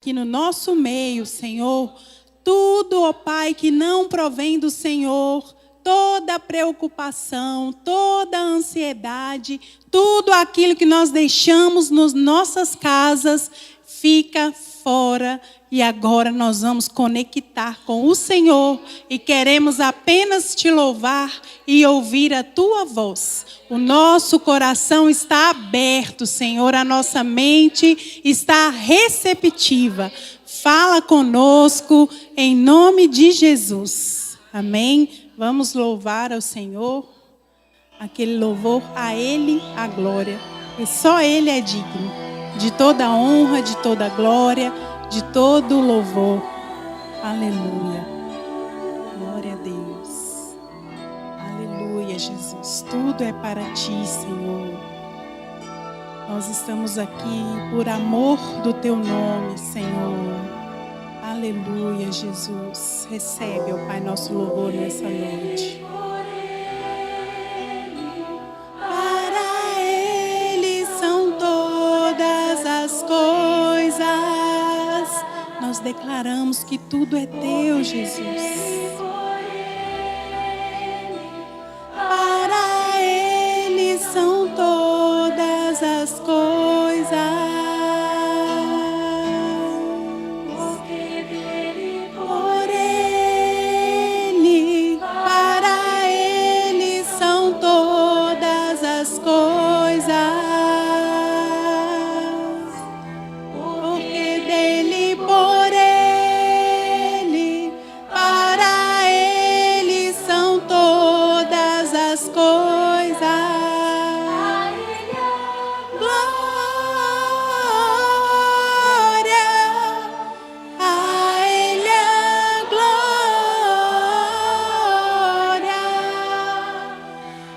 aqui no nosso meio, Senhor, tudo, ó Pai, que não provém do Senhor, toda preocupação, toda ansiedade, tudo aquilo que nós deixamos nas nossas casas, fica fora. E agora nós vamos conectar com o Senhor e queremos apenas te louvar e ouvir a tua voz. O nosso coração está aberto, Senhor, a nossa mente está receptiva. Fala conosco em nome de Jesus. Amém? Vamos louvar ao Senhor, aquele louvor a Ele, a glória. E só Ele é digno de toda a honra, de toda a glória, de todo o louvor. Aleluia. Glória a Deus. Aleluia, Jesus. Tudo é para ti, Senhor. Nós estamos aqui por amor do teu nome, Senhor. Aleluia, Jesus. Recebe, ó Pai, nosso louvor nessa noite. Para Ele são todas as coisas. Nós declaramos que tudo é teu, Jesus. Para Ele são todas as coisas. Por Ele, para Ele são todas as coisas. Porque dele, por Ele, para Ele são todas as coisas. Glória, a Ele a glória,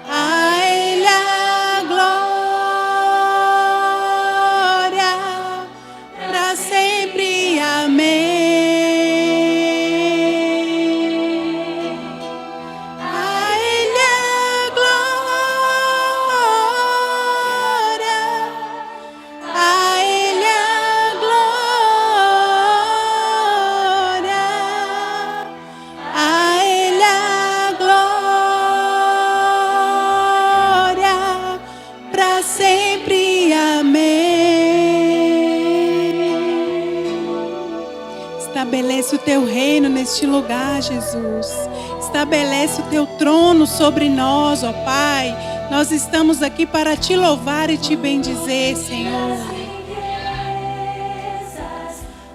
a Ele a glória, para sempre, amém. A Ele a glória, a Ele a glória, a Ele a glória, para sempre, amém. Estabelece o teu reino neste lugar, Jesus. Estabelece o teu trono sobre nós, ó Pai. Nós estamos aqui para te louvar e te bendizer, Senhor.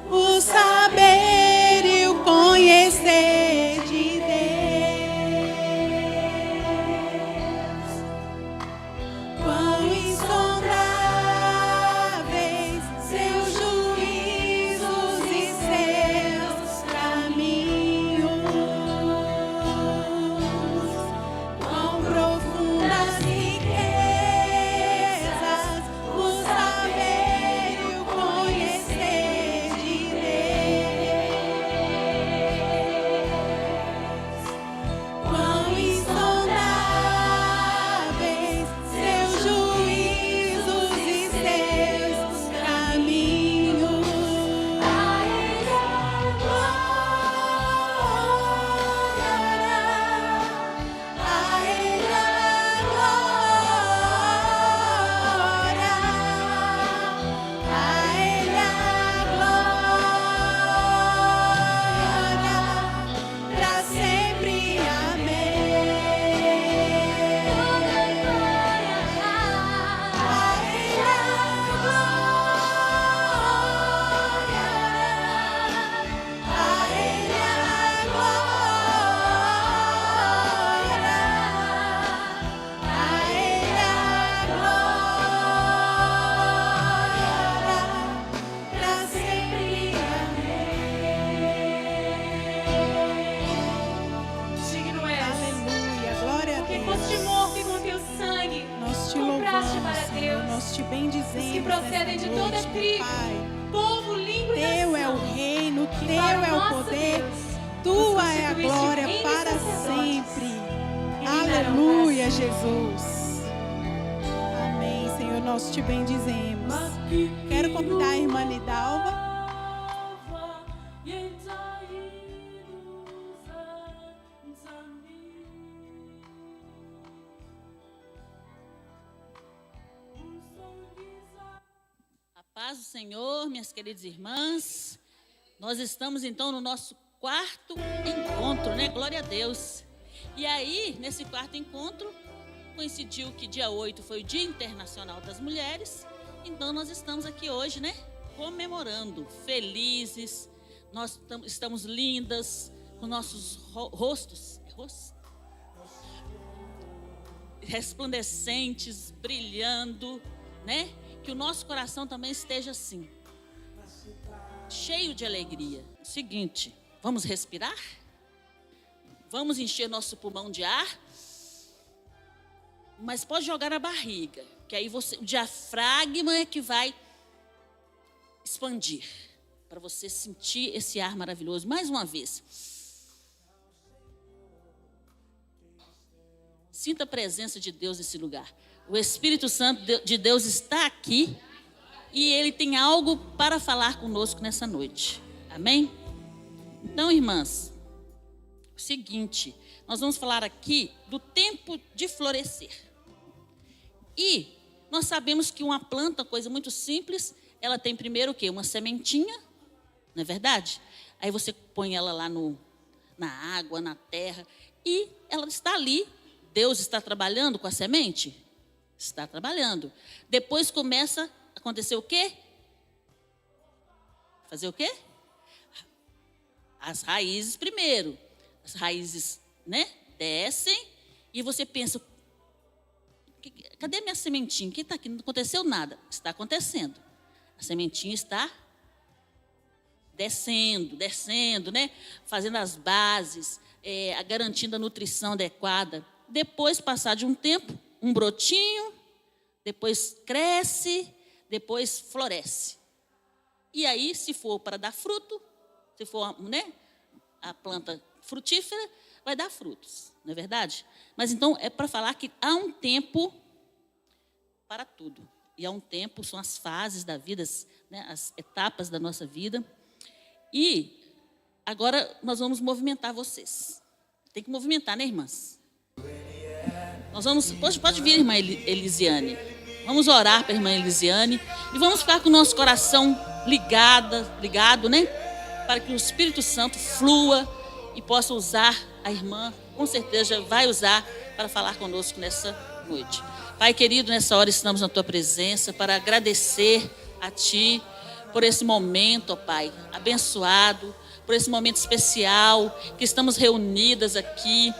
O saber e o conhecer de Deus. Quão insondáveis seus juízos e seus caminhos. Quão profundas riquezas o saber e o conhecer de Deus. Quão insondáveis seus juízos e seus caminhos. A Ele a glória, a Ele a glória, a Ele a glória, para sempre, amém. A Ele a glória, a Ele a glória, a Ele a glória, para sempre, Digno és, Aleluia, glória a porque Deus. foste morto e com teu sangue Nós te compraste louvamos, para Senhor, Deus nós te bendizemos os que procedem nessa de toda noite, tribo, Pai. povo, língua e Teu é o nação. reino, E teu para o é o nosso poder, Deus, tua nos é a constituíste glória reino e para sacerdotes, sempre. e reinarão Aleluia, para sempre. Jesus. Amém, Senhor, nós te bendizemos. Quero convidar a irmã Nidalva Senhor, minhas queridas irmãs. Nós estamos então no nosso quarto encontro, né? Glória a Deus. E aí, nesse quarto encontro, coincidiu que dia 8 foi o Dia Internacional das Mulheres. Então nós estamos aqui hoje, né? Comemorando, felizes. Nós estamos lindas, com nossos rostos resplandecentes, brilhando, né? Que o nosso coração também esteja assim, cheio de alegria. Seguinte, vamos respirar? Vamos encher nosso pulmão de ar? Mas pode jogar na barriga, que aí o diafragma é que vai expandir, para você sentir esse ar maravilhoso. Mais uma vez. Sinta a presença de Deus nesse lugar. O Espírito Santo de Deus está aqui e Ele tem algo para falar conosco nessa noite. Amém? Então, irmãs, o seguinte, nós vamos falar aqui do tempo de florescer. E nós sabemos que uma planta, coisa muito simples, ela tem primeiro o quê? Uma sementinha, não é verdade? Aí você põe ela lá na água, na terra, e ela está ali. Deus está trabalhando com a semente? Está trabalhando. Depois começa a acontecer o quê? Fazer o quê? As raízes primeiro. As raízes, né, descem e você pensa, cadê minha sementinha? Quem está aqui? Não aconteceu nada. Está acontecendo. A sementinha está descendo, né? Fazendo as bases, garantindo a nutrição adequada. Depois, passar de um tempo, um brotinho, depois cresce, depois floresce. E aí, se for para dar fruto, se for, né, a planta frutífera, vai dar frutos, não é verdade? Mas então é para falar que há um tempo para tudo. E há um tempo, são as fases da vida, né, as etapas da nossa vida. E agora nós vamos movimentar vocês. Tem que movimentar, né, irmãs? Nós vamos, pode vir, irmã Elisiane. Vamos orar para a irmã Elisiane e vamos ficar com o nosso coração ligado, né? Para que o Espírito Santo flua e possa usar a irmã, com certeza vai usar para falar conosco nessa noite. Pai querido, nessa hora estamos na tua presença para agradecer a ti por esse momento, ó Pai, abençoado, por esse momento especial que estamos reunidas aqui,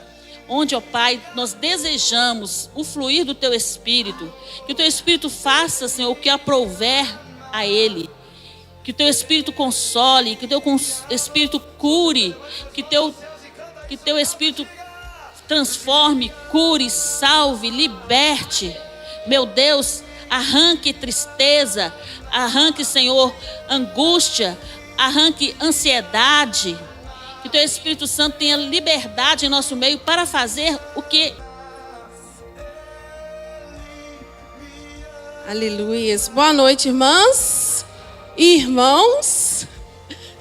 onde, ó Pai, nós desejamos o fluir do Teu Espírito, que o Teu Espírito faça, Senhor, o que aprouver a Ele, que o Teu Espírito console, que o Teu Espírito cure, que Teu Espírito transforme, cure, salve, liberte. Meu Deus, arranque tristeza, arranque, Senhor, angústia, arranque ansiedade. Que o Teu Espírito Santo tenha liberdade em nosso meio para fazer o que... Aleluia. Boa noite, irmãs e irmãos.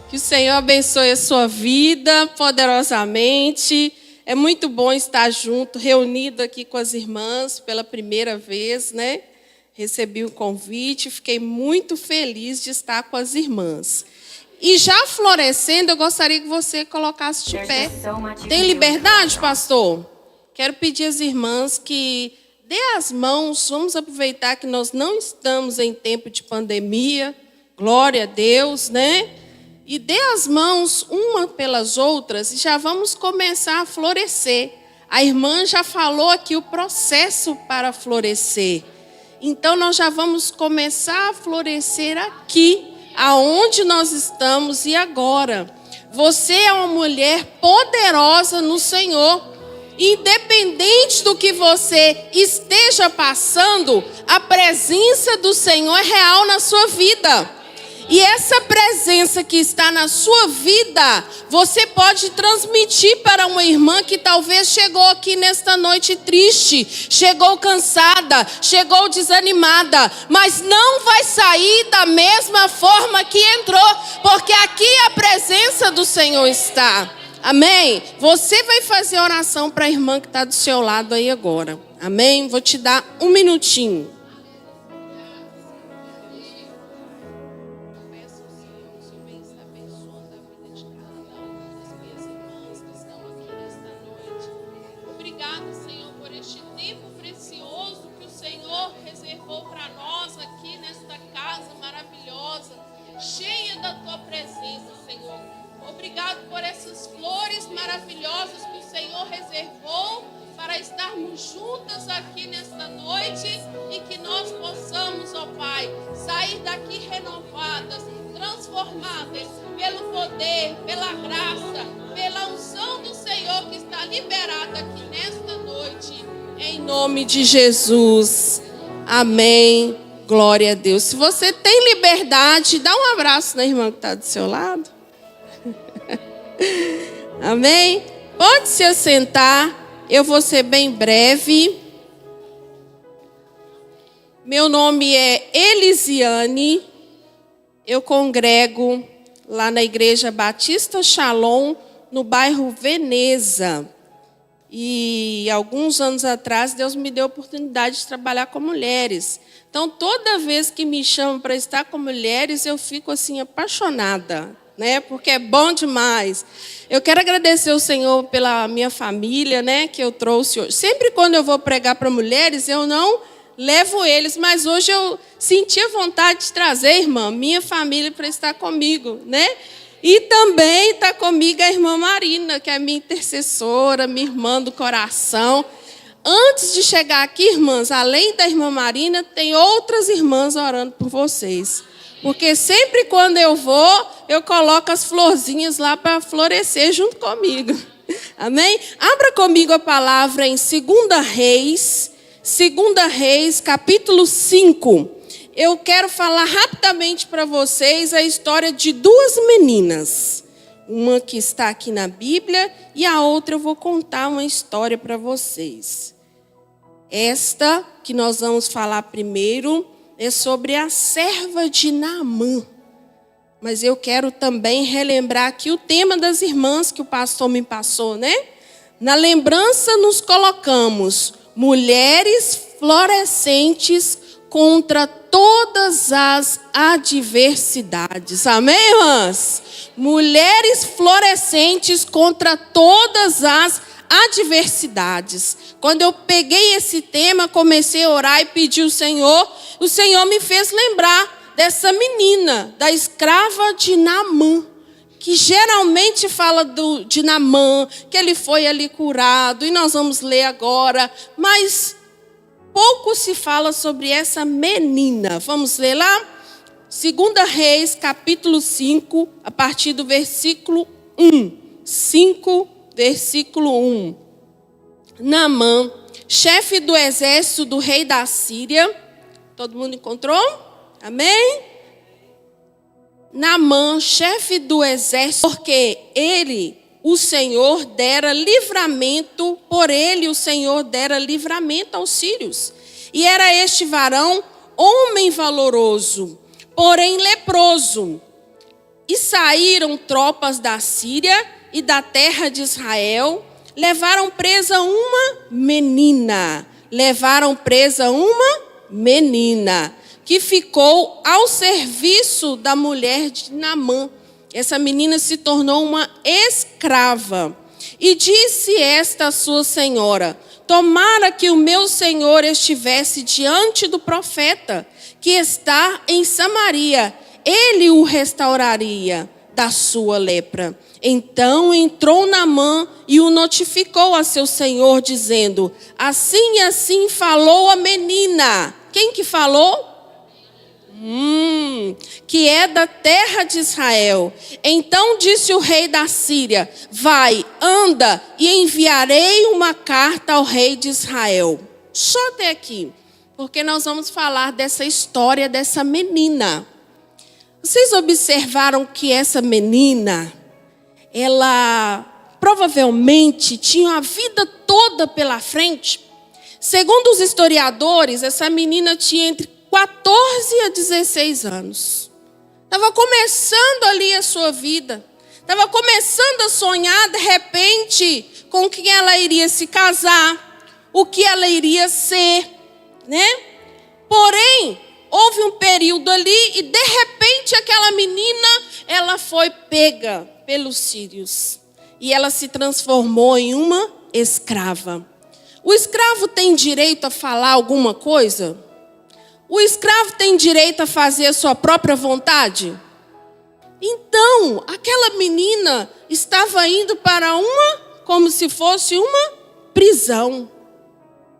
Que o Senhor abençoe a sua vida poderosamente. É muito bom estar junto, reunido aqui com as irmãs pela primeira vez, né? Recebi o convite, fiquei muito feliz de estar com as irmãs. E já florescendo, eu gostaria que você colocasse de pé. Tem liberdade, pastor? Quero pedir às irmãs que dê as mãos. Vamos aproveitar que nós não estamos em tempo de pandemia. Glória a Deus, né? E dê as mãos uma pelas outras e já vamos começar a florescer. A irmã já falou aqui o processo para florescer. Então, nós já vamos começar a florescer aqui, aonde nós estamos e agora. Você é uma mulher poderosa no Senhor. Independente do que você esteja passando, a presença do Senhor é real na sua vida. E essa presença que está na sua vida, você pode transmitir para uma irmã que talvez chegou aqui nesta noite triste, chegou cansada, chegou desanimada, mas não vai sair da mesma forma que entrou, porque aqui a presença do Senhor está. Amém? Você vai fazer oração para a irmã que está do seu lado aí agora. Amém? Vou te dar um minutinho. maravilhosas que o Senhor reservou para estarmos juntas aqui nesta noite e que nós possamos, ó Pai, sair daqui renovadas, transformadas pelo poder, pela graça, pela unção do Senhor que está liberada aqui nesta noite, em nome de Jesus. Amém. Glória a Deus. Se você tem liberdade, dá um abraço na irmã que está do seu lado. Amém? Pode se assentar. Eu vou ser bem breve. Meu nome é Elisiane. Eu congrego lá na Igreja Batista Shalom, no bairro Veneza. E alguns anos atrás, Deus me deu a oportunidade de trabalhar com mulheres. Então, toda vez que me chamam para estar com mulheres, eu fico assim apaixonada, né? Porque é bom demais. Eu quero agradecer ao Senhor pela minha família, né? Que eu trouxe hoje. Sempre quando eu vou pregar para mulheres, eu não levo eles, mas hoje eu senti a vontade de trazer, irmã, minha família para estar comigo, né? E também está comigo a irmã Marina, que é minha intercessora, minha irmã do coração. Antes de chegar aqui, irmãs, além da irmã Marina, tem outras irmãs orando por vocês. Porque sempre quando eu vou, eu coloco as florzinhas lá para florescer junto comigo. Amém? Abra comigo a palavra em 2 Reis, capítulo 5. Eu quero falar rapidamente para vocês a história de duas meninas. Uma que está aqui na Bíblia e a outra eu vou contar uma história para vocês. Esta que nós vamos falar primeiro é sobre a serva de Naamã. Mas eu quero também relembrar aqui o tema das irmãs que o pastor me passou, né? Na lembrança nos colocamos mulheres florescentes contra todas as adversidades. Amém, irmãs? Mulheres florescentes contra todas as adversidades. Quando eu peguei esse tema, comecei a orar e pedir ao Senhor, o Senhor me fez lembrar dessa menina, da escrava de Naamã, que geralmente fala de Naamã, que ele foi ali curado, e nós vamos ler agora, mas pouco se fala sobre essa menina. Vamos ler lá? 2 Reis, capítulo 5, a partir do versículo 1. 5, versículo 1. Naamã, chefe do exército do rei da Síria. Todo mundo encontrou? Amém? Naamã, chefe do exército, porque o Senhor dera livramento, por ele o Senhor dera livramento aos sírios. E era este varão homem valoroso, porém leproso. E saíram tropas da Síria e da terra de Israel, levaram presa uma menina, que ficou ao serviço da mulher de Naamã. Essa menina se tornou uma escrava. E disse esta a sua senhora: tomara que o meu senhor estivesse diante do profeta, que está em Samaria, ele o restauraria da sua lepra. Então entrou Naamã e o notificou a seu senhor, dizendo: assim e assim falou a menina. Quem que falou? Que é da terra de Israel. Então disse o rei da Síria: vai, anda, e enviarei uma carta ao rei de Israel. Só até aqui, porque nós vamos falar dessa história dessa menina. Vocês observaram que essa menina, ela provavelmente tinha a vida toda pela frente? Segundo os historiadores, essa menina tinha entre 14 a 16 anos. Estava começando ali a sua vida. Estava começando a sonhar, de repente, com quem ela iria se casar, o que ela iria ser, né? Porém, houve um período ali e, de repente, aquela menina, ela foi pega pelos sírios. E ela se transformou em uma escrava. O escravo tem direito a falar alguma coisa? O escravo tem direito a fazer a sua própria vontade? Então, aquela menina estava indo para uma como se fosse uma prisão.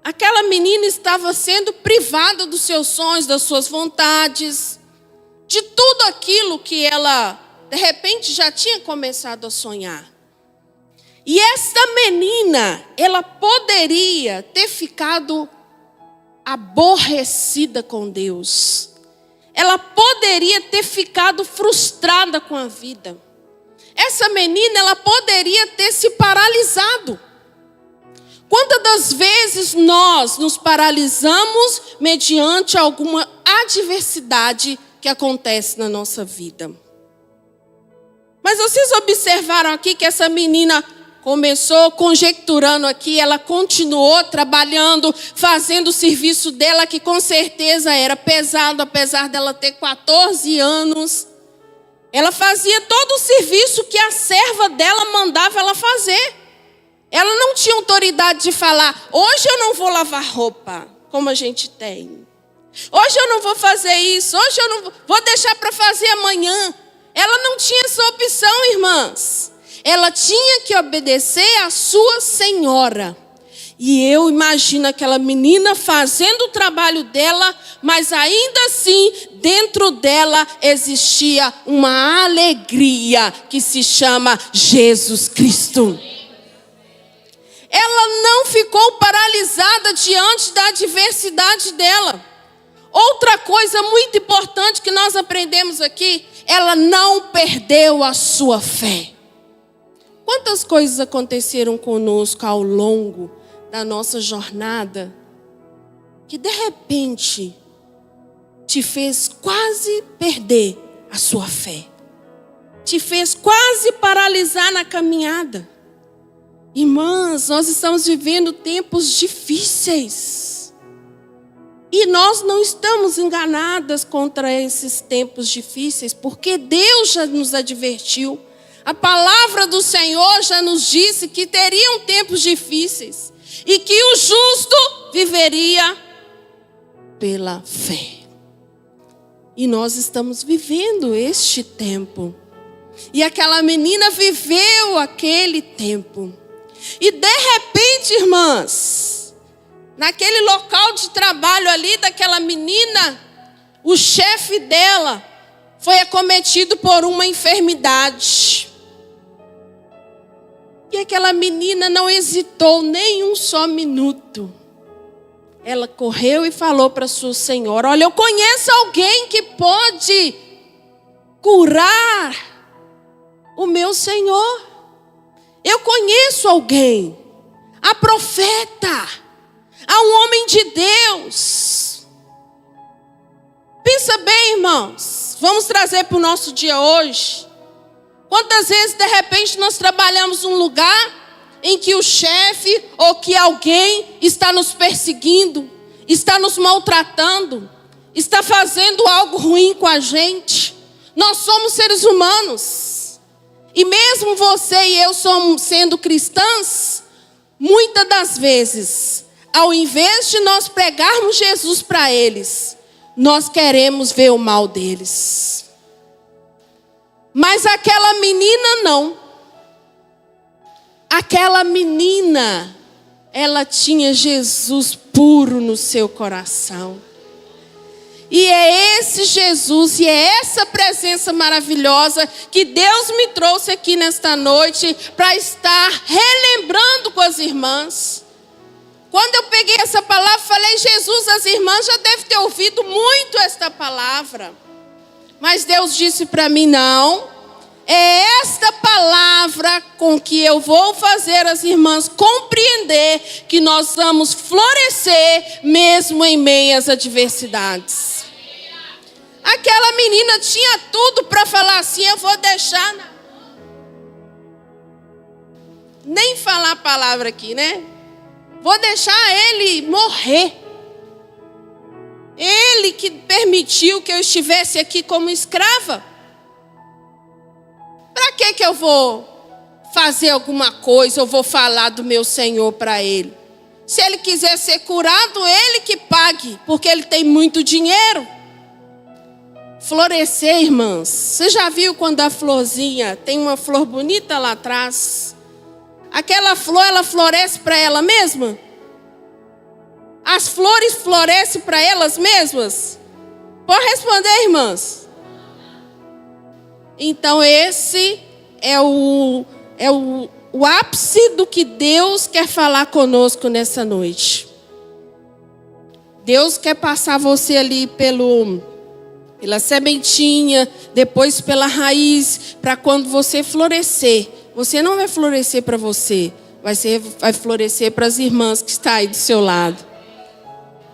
Aquela menina estava sendo privada dos seus sonhos, das suas vontades, de tudo aquilo que ela, de repente, já tinha começado a sonhar. E esta menina, ela poderia ter ficado aborrecida com Deus. Ela poderia ter ficado frustrada com a vida. Essa menina, ela poderia ter se paralisado. Quantas das vezes nós nos paralisamos mediante alguma adversidade que acontece na nossa vida? Mas vocês observaram aqui que essa menina começou conjecturando aqui, ela continuou trabalhando, fazendo o serviço dela, que com certeza era pesado, apesar dela ter 14 anos. Ela fazia todo o serviço que a serva dela mandava ela fazer. Ela não tinha autoridade de falar, hoje eu não vou lavar roupa, como a gente tem. Hoje eu não vou fazer isso, hoje eu não vou deixar para fazer amanhã. Ela não tinha essa opção, irmãs. Ela tinha que obedecer à sua senhora. E eu imagino aquela menina fazendo o trabalho dela, mas ainda assim, dentro dela existia uma alegria que se chama Jesus Cristo. Ela não ficou paralisada diante da adversidade dela. Outra coisa muito importante que nós aprendemos aqui, ela não perdeu a sua fé. Quantas coisas aconteceram conosco ao longo da nossa jornada que de repente te fez quase perder a sua fé, te fez quase paralisar na caminhada? Irmãs, nós estamos vivendo tempos difíceis e nós não estamos enganadas contra esses tempos difíceis, porque Deus já nos advertiu. A palavra do Senhor já nos disse que teriam tempos difíceis e que o justo viveria pela fé. E nós estamos vivendo este tempo. E aquela menina viveu aquele tempo. E de repente, irmãs, naquele local de trabalho ali daquela menina, o chefe dela foi acometido por uma enfermidade. E aquela menina não hesitou nem um só minuto. Ela correu e falou para sua senhora: olha, eu conheço alguém que pode curar o meu senhor. Eu conheço alguém, a profeta, a um homem de Deus. Pensa bem, irmãos, vamos trazer para o nosso dia hoje. Quantas vezes, de repente, nós trabalhamos num lugar em que o chefe ou que alguém está nos perseguindo, está nos maltratando, está fazendo algo ruim com a gente. Nós somos seres humanos. E mesmo você e eu somos sendo cristãs, muitas das vezes, ao invés de nós pregarmos Jesus para eles, nós queremos ver o mal deles. Mas aquela menina não. Aquela menina, ela tinha Jesus puro no seu coração. E é esse Jesus, e é essa presença maravilhosa que Deus me trouxe aqui nesta noite para estar relembrando com as irmãs. Quando eu peguei essa palavra, falei: Jesus, as irmãs já devem ter ouvido muito esta palavra. Mas Deus disse para mim: não, é esta palavra com que eu vou fazer as irmãs compreender que nós vamos florescer mesmo em meio às adversidades. Aquela menina tinha tudo para falar assim: eu vou deixar nem falar a palavra aqui, né? Vou deixar ele morrer. Ele que permitiu que eu estivesse aqui como escrava. Para que eu vou fazer alguma coisa, eu vou falar do meu Senhor para ele? Se ele quiser ser curado, ele que pague, porque ele tem muito dinheiro. Florescer, irmãs. Você já viu quando a florzinha, tem uma flor bonita lá atrás? aquela flor, ela floresce para ela mesma? As flores florescem para elas mesmas? Pode responder, irmãs. Então esse é o ápice do que Deus quer falar conosco nessa noite. Deus quer passar você ali pela sementinha, depois pela raiz, para quando você florescer. Você não vai florescer para você, vai florescer para as irmãs que estão aí do seu lado.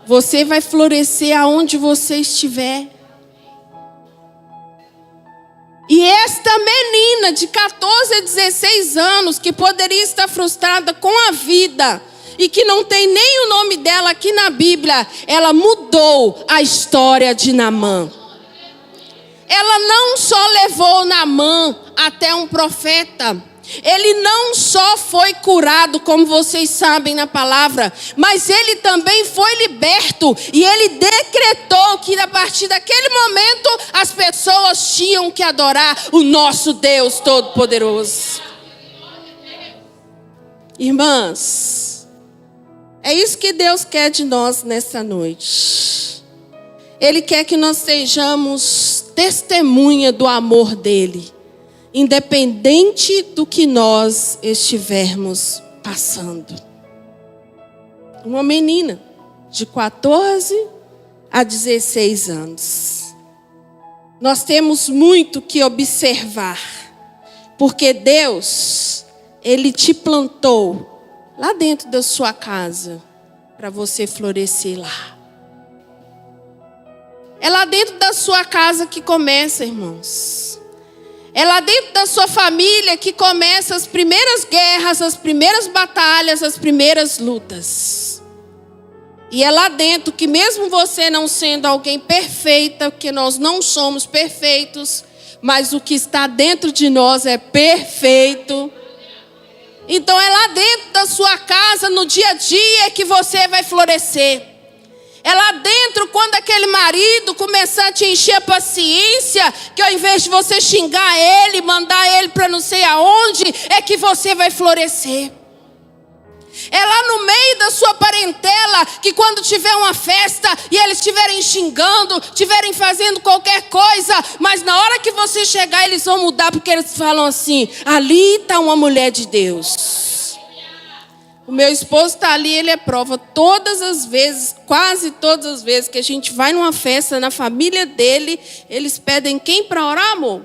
Você vai florescer aonde você estiver. E esta menina de 14 a 16 anos, que poderia estar frustrada com a vida, e que não tem nem o nome dela aqui na Bíblia, ela mudou a história de Naamã. Ela não só levou Naamã até um profeta, ele não só foi curado, como vocês sabem na palavra, mas ele também foi liberto. E ele decretou que a partir daquele momento as pessoas tinham que adorar o nosso Deus Todo-Poderoso. Irmãs, é isso que Deus quer de nós nessa noite. Ele quer que nós sejamos testemunha do amor dele, independente do que nós estivermos passando. Uma menina de 14 a 16 anos. Nós temos muito que observar, porque Deus, ele te plantou lá dentro da sua casa para você florescer lá. É lá dentro da sua casa que começa, irmãos. É lá dentro da sua família que começam as primeiras guerras, as primeiras batalhas, as primeiras lutas. E é lá dentro que, mesmo você não sendo alguém perfeita, porque nós não somos perfeitos, mas o que está dentro de nós é perfeito. Então é lá dentro da sua casa, no dia a dia, que você vai florescer. É lá dentro, quando aquele marido começar a te encher a paciência, que ao invés de você xingar ele, mandar ele para não sei aonde, é que você vai florescer. É lá no meio da sua parentela, que quando tiver uma festa e eles estiverem xingando, estiverem fazendo qualquer coisa, mas na hora que você chegar eles vão mudar, porque eles falam assim: ali está uma mulher de Deus. O meu esposo está ali, ele é prova. Todas as vezes, quase todas as vezes que a gente vai numa festa na família dele, eles pedem quem para orar, amor?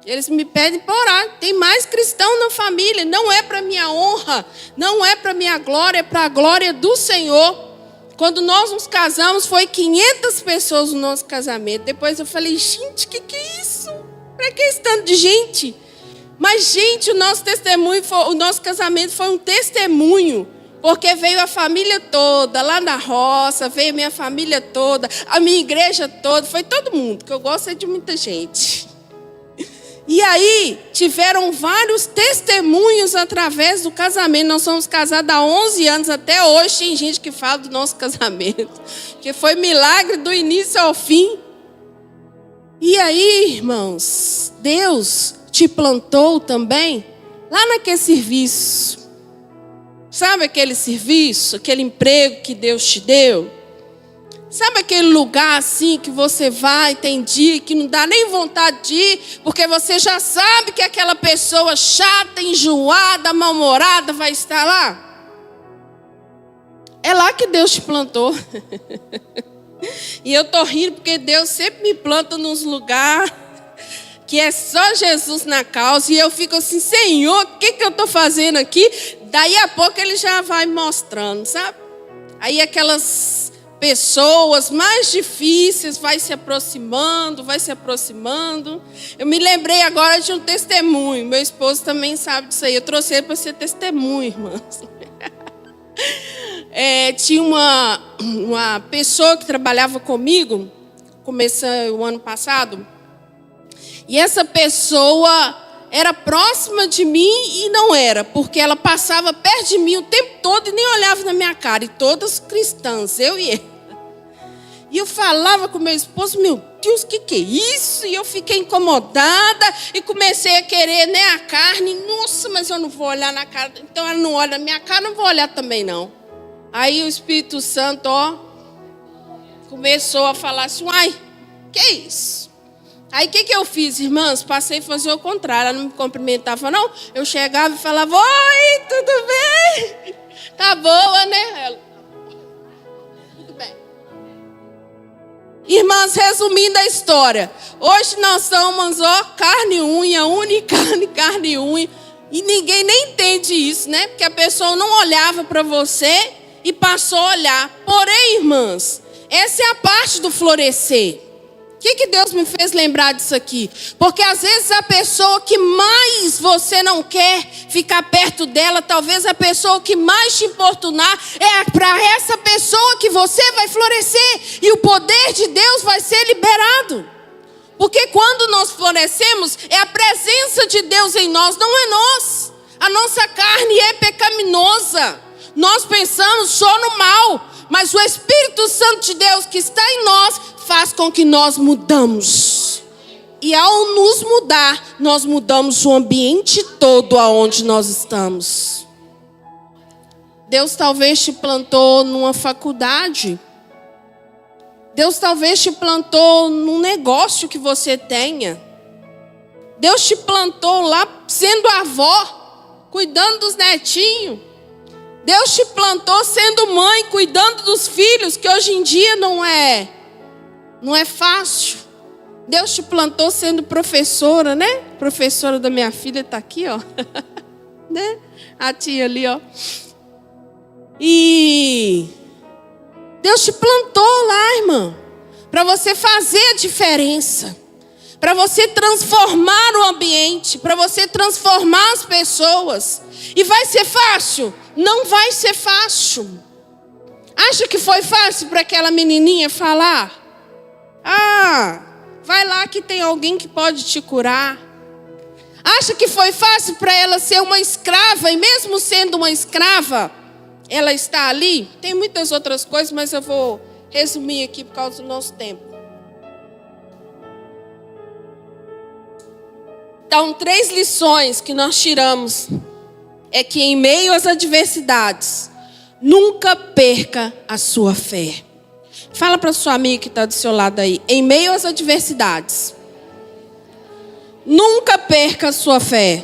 Eles me pedem para orar. Tem mais cristão na família. Não é para minha honra, não é para minha glória, é para a glória do Senhor. Quando nós nos casamos, foi 500 pessoas no nosso casamento. Depois eu falei: gente, que é isso? Para que esse tanto de gente? Mas, gente, o nosso casamento foi um testemunho, porque veio a família toda, lá na roça, veio a minha família toda, a minha igreja toda, foi todo mundo, que eu gosto de muita gente. E aí, tiveram vários testemunhos através do casamento. Nós somos casados há 11 anos, até hoje tem gente que fala do nosso casamento, que foi milagre do início ao fim. E aí, irmãos, Deus te plantou também lá naquele serviço. Sabe aquele serviço, aquele emprego que Deus te deu? Sabe aquele lugar assim que você vai, tem dia que não dá nem vontade de ir, porque você já sabe que aquela pessoa chata, enjoada, mal-humorada vai estar lá? É lá que Deus te plantou. E eu tô rindo porque Deus sempre me planta nos lugares que é só Jesus na causa, e eu fico assim: Senhor, o que eu estou fazendo aqui? Daí a pouco ele já vai mostrando, sabe? Aí aquelas pessoas mais difíceis vai se aproximando. Eu me lembrei agora de um testemunho, meu esposo também sabe disso aí, eu trouxe ele para ser testemunho, irmãs. Tinha uma pessoa que trabalhava comigo, começou o ano passado, e essa pessoa era próxima de mim e não era, porque ela passava perto de mim o tempo todo e nem olhava na minha cara. E todas cristãs, eu e ela. E eu falava com meu esposo, meu Deus, o que é isso? E eu fiquei incomodada e comecei a querer, né, a carne. Nossa, mas eu não vou olhar na cara. Então ela não olha na minha cara, não vou olhar também não. Aí o Espírito Santo, começou a falar assim, uai, que é isso? Aí o que eu fiz, irmãs? Passei a fazer o contrário. Ela não me cumprimentava não. Eu chegava e falava, oi, tudo bem? Tá boa, né? Ela, tudo bem. Irmãs, resumindo a história. Hoje nós somos, carne e unha, carne e unha. E ninguém nem entende isso, né? Porque a pessoa não olhava para você e passou a olhar. Porém, irmãs, essa é a parte do florescer. O que Deus me fez lembrar disso aqui? Porque às vezes a pessoa que mais você não quer ficar perto dela, talvez a pessoa que mais te importunar, é para essa pessoa que você vai florescer. E o poder de Deus vai ser liberado. Porque quando nós florescemos, é a presença de Deus em nós, não é nós. A nossa carne é pecaminosa. Nós pensamos só no mal. Mas o Espírito Santo de Deus que está em nós faz com que nós mudamos. E ao nos mudar, nós mudamos o ambiente todo aonde nós estamos. Deus talvez te plantou numa faculdade. Deus talvez te plantou num negócio que você tenha. Deus te plantou lá sendo avó, cuidando dos netinhos. Deus te plantou sendo mãe, cuidando dos filhos, que hoje em dia não é fácil. Deus te plantou sendo professora, né? Professora da minha filha está aqui, né? A tia ali, E Deus te plantou lá, irmã, para você fazer a diferença, para você transformar o ambiente, para você transformar as pessoas. E vai ser fácil? Não vai ser fácil. Acha que foi fácil para aquela menininha falar? Vai lá que tem alguém que pode te curar. Acha que foi fácil para ela ser uma escrava? E mesmo sendo uma escrava, ela está ali? Tem muitas outras coisas, mas eu vou resumir aqui por causa do nosso tempo. Então, 3 lições que nós tiramos é que em meio às adversidades, nunca perca a sua fé. Fala para sua amiga que está do seu lado aí. Em meio às adversidades, nunca perca a sua fé.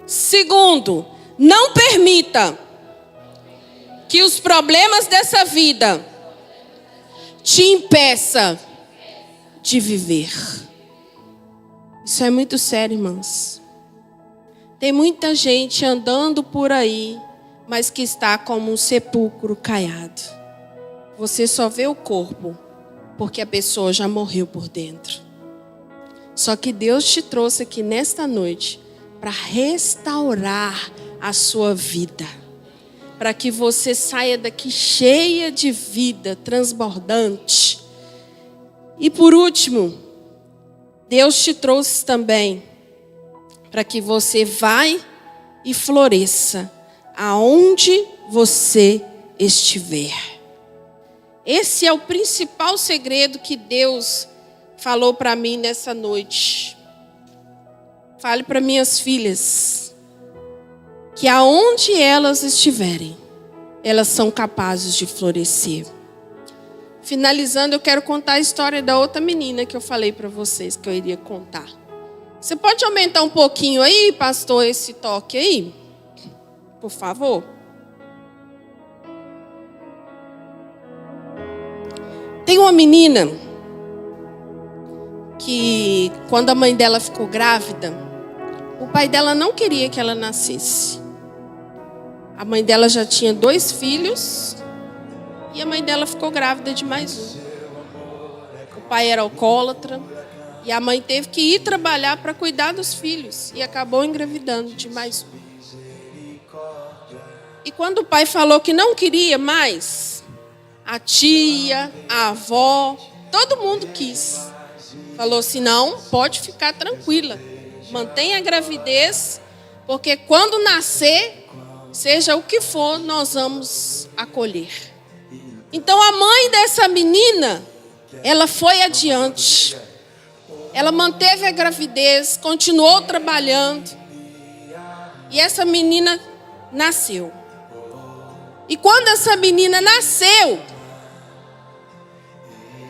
Segundo, não permita que os problemas dessa vida te impeça de viver. Isso é muito sério, irmãos. Tem muita gente andando por aí, mas que está como um sepulcro caiado. Você só vê o corpo, porque a pessoa já morreu por dentro. Só que Deus te trouxe aqui nesta noite para restaurar a sua vida. Para que você saia daqui cheia de vida, transbordante. E por último, Deus te trouxe também para que você vá e floresça aonde você estiver. Esse é o principal segredo que Deus falou para mim nessa noite. Fale para minhas filhas que aonde elas estiverem, elas são capazes de florescer. Finalizando, eu quero contar a história da outra menina que eu falei para vocês que eu iria contar. Você pode aumentar um pouquinho aí, pastor, esse toque aí? Por favor. Tem uma menina que, quando a mãe dela ficou grávida, o pai dela não queria que ela nascesse. A mãe dela já tinha 2 filhos e a mãe dela ficou grávida de mais um. O pai era alcoólatra e a mãe teve que ir trabalhar para cuidar dos filhos e acabou engravidando de mais um. E quando o pai falou que não queria mais, a tia, a avó, todo mundo quis. Falou assim, não, pode ficar tranquila. Mantenha a gravidez, porque quando nascer, seja o que for, nós vamos acolher. Então a mãe dessa menina, ela foi adiante. Ela manteve a gravidez, continuou trabalhando. E essa menina nasceu. E quando essa menina nasceu,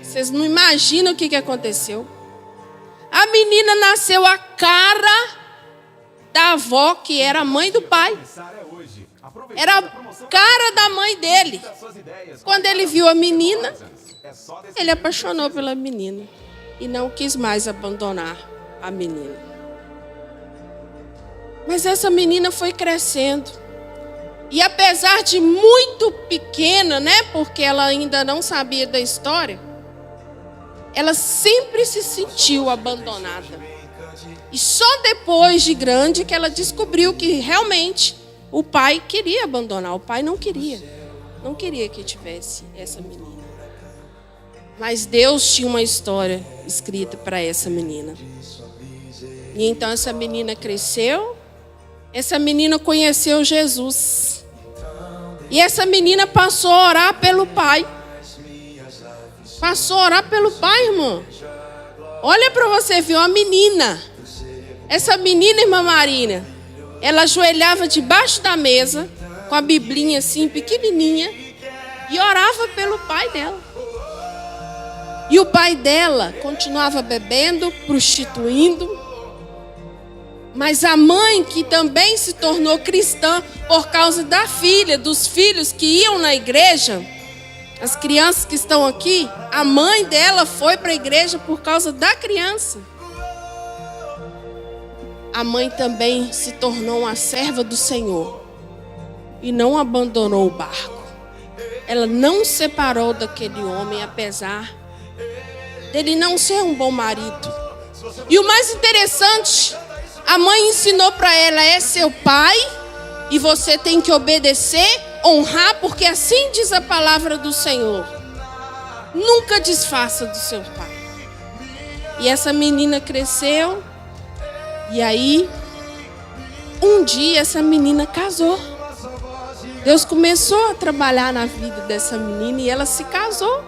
vocês não imaginam o que aconteceu. A menina nasceu a cara da avó, que era a mãe do pai. Era a cara da mãe dele. Quando ele viu a menina, ele apaixonou pela menina. E não quis mais abandonar a menina. Mas essa menina foi crescendo. E apesar de muito pequena, né? Porque ela ainda não sabia da história. Ela sempre se sentiu abandonada. E só depois de grande que ela descobriu que realmente o pai queria abandonar. O pai não queria. Não queria que tivesse essa menina. Mas Deus tinha uma história escrita para essa menina. E então essa menina cresceu. Essa menina conheceu Jesus. E essa menina passou a orar pelo pai. Passou a orar pelo pai, irmão. Olha para você ver, uma menina. Essa menina, irmã Marina, ela ajoelhava debaixo da mesa, com a biblinha assim, pequenininha, e orava pelo pai dela. E o pai dela continuava bebendo, prostituindo. Mas a mãe, que também se tornou cristã por causa da filha, dos filhos que iam na igreja, as crianças que estão aqui, a mãe dela foi para a igreja por causa da criança. A mãe também se tornou uma serva do Senhor e não abandonou o barco. Ela não se separou daquele homem, apesar dele não ser um bom marido. E o mais interessante, a mãe ensinou para ela: é seu pai e você tem que obedecer, honrar, porque assim diz a palavra do Senhor. Nunca desfaça do seu pai. E essa menina cresceu. E aí, um dia essa menina casou. Deus começou a trabalhar na vida dessa menina e ela se casou.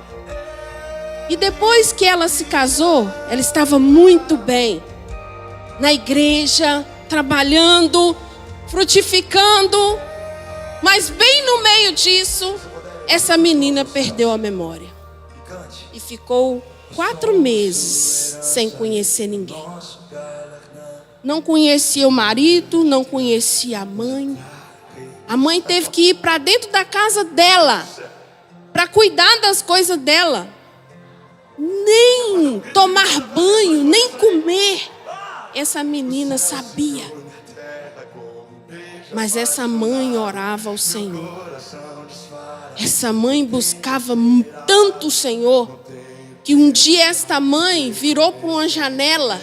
E depois que ela se casou, ela estava muito bem na igreja, trabalhando, frutificando. Mas bem no meio disso, essa menina perdeu a memória. E ficou 4 meses sem conhecer ninguém. Não conhecia o marido, não conhecia a mãe. A mãe teve que ir para dentro da casa dela, para cuidar das coisas dela. Nem tomar banho, nem comer. Essa menina sabia. Mas essa mãe orava ao Senhor. Essa mãe buscava tanto o Senhor, que um dia esta mãe virou para uma janela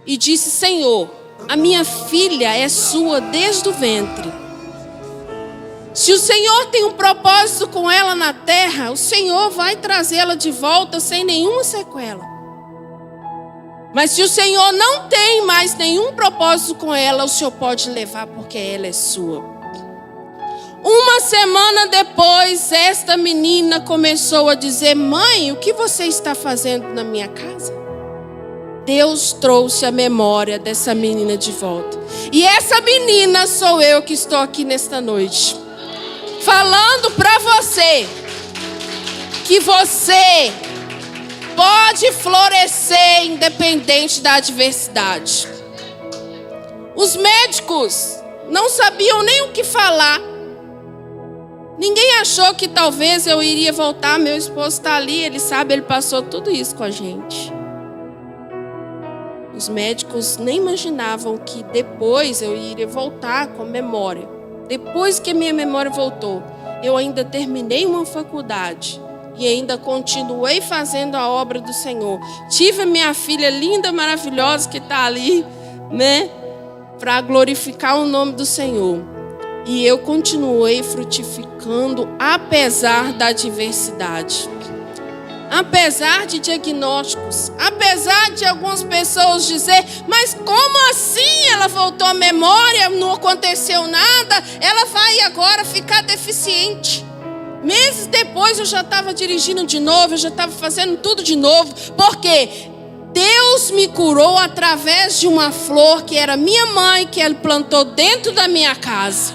e disse: Senhor, a minha filha é sua desde o ventre. Se o Senhor tem um propósito com ela na terra, o Senhor vai trazê-la de volta sem nenhuma sequela. Mas se o Senhor não tem mais nenhum propósito com ela, o Senhor pode levar, porque ela é sua. Uma semana depois, esta menina começou a dizer: mãe, o que você está fazendo na minha casa? Deus trouxe a memória dessa menina de volta. E essa menina sou eu que estou aqui nesta noite, falando para você que você pode florescer independente da adversidade. Os médicos não sabiam nem o que falar. Ninguém achou que talvez eu iria voltar. Meu esposo está ali, ele sabe, ele passou tudo isso com a gente. Os médicos nem imaginavam que depois eu iria voltar com memória. Depois que minha memória voltou, eu ainda terminei uma faculdade e ainda continuei fazendo a obra do Senhor. Tive a minha filha linda, maravilhosa, que está ali, né, para glorificar o nome do Senhor. E eu continuei frutificando apesar da adversidade. Apesar de diagnósticos, apesar de algumas pessoas dizer: mas como assim ela voltou à memória, não aconteceu nada, ela vai agora ficar deficiente. Meses depois eu já estava dirigindo de novo, eu já estava fazendo tudo de novo, porque Deus me curou através de uma flor que era minha mãe, que ela plantou dentro da minha casa.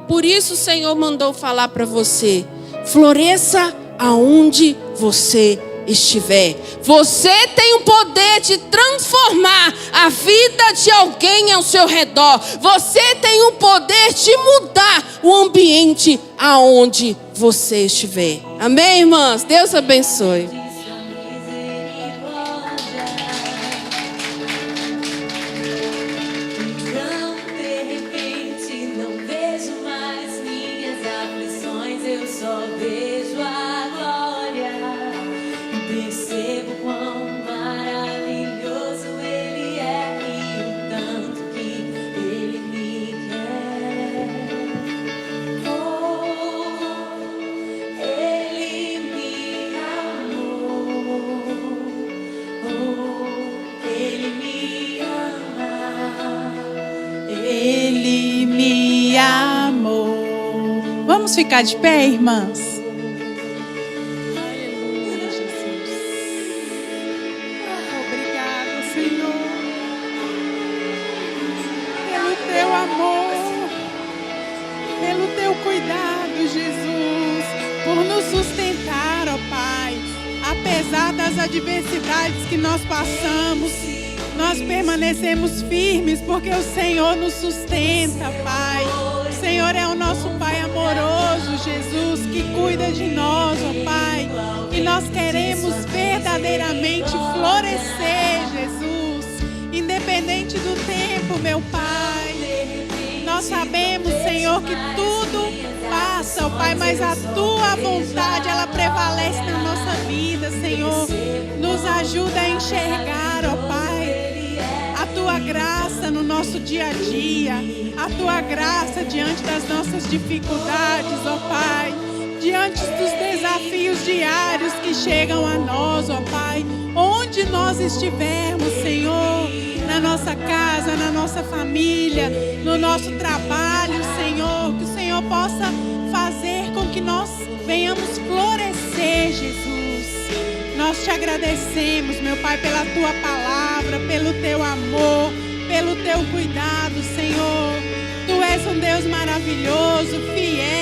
Por isso o Senhor mandou falar para você: floresça aonde você estiver. Você tem o poder de transformar a vida de alguém ao seu redor. Você tem o poder de mudar o ambiente aonde você estiver. Amém, irmãs? Deus abençoe. Ele me amou. Vamos ficar de pé, irmãs? Aleluia, Jesus. Obrigada, Senhor, pelo teu amor, pelo teu cuidado, Jesus, por nos sustentar, ó Pai. Apesar das adversidades que nós passamos, nós permanecemos firmes porque o Senhor nos sustenta, Pai. O Senhor é o nosso Pai amoroso, Jesus, que cuida de nós, ó Pai. E nós queremos verdadeiramente florescer, Jesus, independente do tempo, meu Pai. Nós sabemos, Senhor, que tudo passa, ó Pai, mas a Tua vontade, ela prevalece na nossa vida, Senhor. Nos ajuda a enxergar, ó Pai, a Tua graça no nosso dia a dia, a Tua graça diante das nossas dificuldades, ó Pai, diante dos desafios diários que chegam a nós, ó Pai, onde nós estivermos, Senhor, na nossa casa, na nossa família, no nosso trabalho, Senhor, que o Senhor possa fazer com que nós venhamos florescer, Jesus. Nós te agradecemos, meu Pai, pela Tua palavra, pelo Teu amor, pelo Teu cuidado, Senhor. Tu és um Deus maravilhoso, fiel.